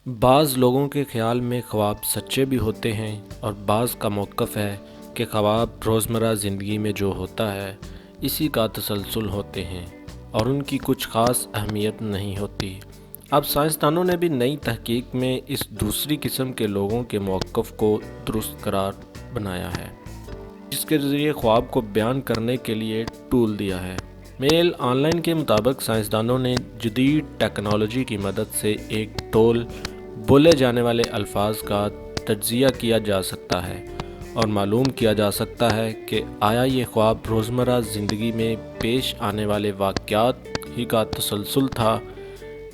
بعض لوگوں کے خیال میں خواب سچے بھی ہوتے ہیں اور بعض کا موقف ہے کہ خواب روزمرہ زندگی میں جو ہوتا ہے اسی کا تسلسل ہوتے ہیں اور ان کی کچھ خاص اہمیت نہیں ہوتی۔ اب سائنسدانوں نے بھی نئی تحقیق میں اس دوسری قسم کے لوگوں کے موقف کو درست قرار بنایا ہے، جس کے ذریعے خواب کو بیان کرنے کے لیے ٹول دیا ہے۔ میل آن لائن کے مطابق سائنسدانوں نے جدید ٹیکنالوجی کی مدد سے ایک ٹول بولے جانے والے الفاظ کا تجزیہ کیا جا سکتا ہے اور معلوم کیا جا سکتا ہے کہ آیا یہ خواب روزمرہ زندگی میں پیش آنے والے واقعات ہی کا تسلسل تھا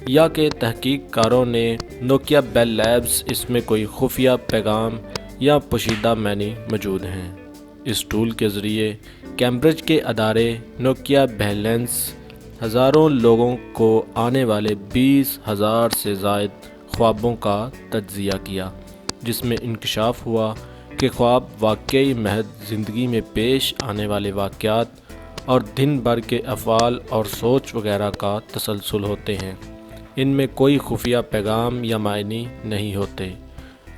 یا کہ تحقیق کاروں نے نوکیا بیل لیبز اس میں کوئی خفیہ پیغام یا پوشیدہ معنی موجود ہیں۔ اس ٹول کے ذریعے کیمبرج کے ادارے نوکیا بیلنس ہزاروں لوگوں کو آنے والے 20,000 سے زائد خوابوں کا تجزیہ کیا، جس میں انکشاف ہوا کہ خواب واقعی محض زندگی میں پیش آنے والے واقعات اور دن بھر کے افعال اور سوچ وغیرہ کا تسلسل ہوتے ہیں۔ ان میں کوئی خفیہ پیغام یا معنی نہیں ہوتے۔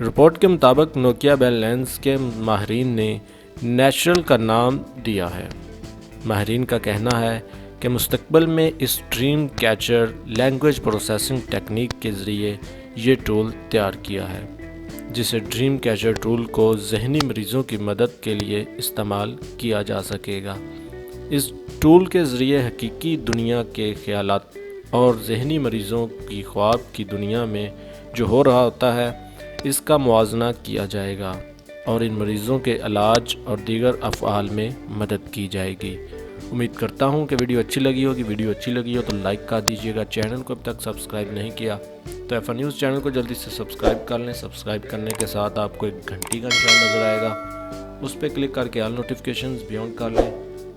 رپورٹ کے مطابق نوکیا بیل لینس کے ماہرین نے نیچرل کا نام دیا ہے۔ ماہرین کا کہنا ہے کہ مستقبل میں اس ڈریم کیچر لینگویج پروسیسنگ ٹیکنیک کے ذریعے یہ ٹول تیار کیا ہے، جسے ڈریم کیچر ٹول کو ذہنی مریضوں کی مدد کے لیے استعمال کیا جا سکے گا۔ اس ٹول کے ذریعے حقیقی دنیا کے خیالات اور ذہنی مریضوں کی خواب کی دنیا میں جو ہو رہا ہوتا ہے اس کا موازنہ کیا جائے گا اور ان مریضوں کے علاج اور دیگر افعال میں مدد کی جائے گی۔ امید کرتا ہوں کہ ویڈیو اچھی لگی ہوگی۔ ویڈیو اچھی لگی ہو تو لائک کر دیجیے گا۔ چینل کو اب تک سبسکرائب نہیں کیا تو ایف نیوز چینل کو جلدی سے سبسکرائب کر لیں۔ سبسکرائب کرنے کے ساتھ آپ کو ایک گھنٹی کا نشان نظر آئے گا، اس پہ کلک کر کے آل نوٹیفیکیشنز بھی آن کر لیں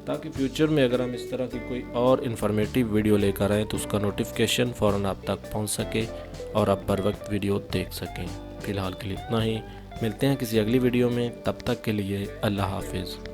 تاکہ فیوچر میں اگر ہم اس طرح کی کوئی اور انفارمیٹیو ویڈیو لے کر آئیں تو اس کا نوٹیفیکیشن فوراً آپ تک پہنچ سکے اور آپ بر وقت ویڈیو دیکھ سکیں۔ فی الحال کے لیے اتنا ہی، ملتے ہیں کسی اگلی ویڈیو میں، تب تک کے لیے اللہ حافظ۔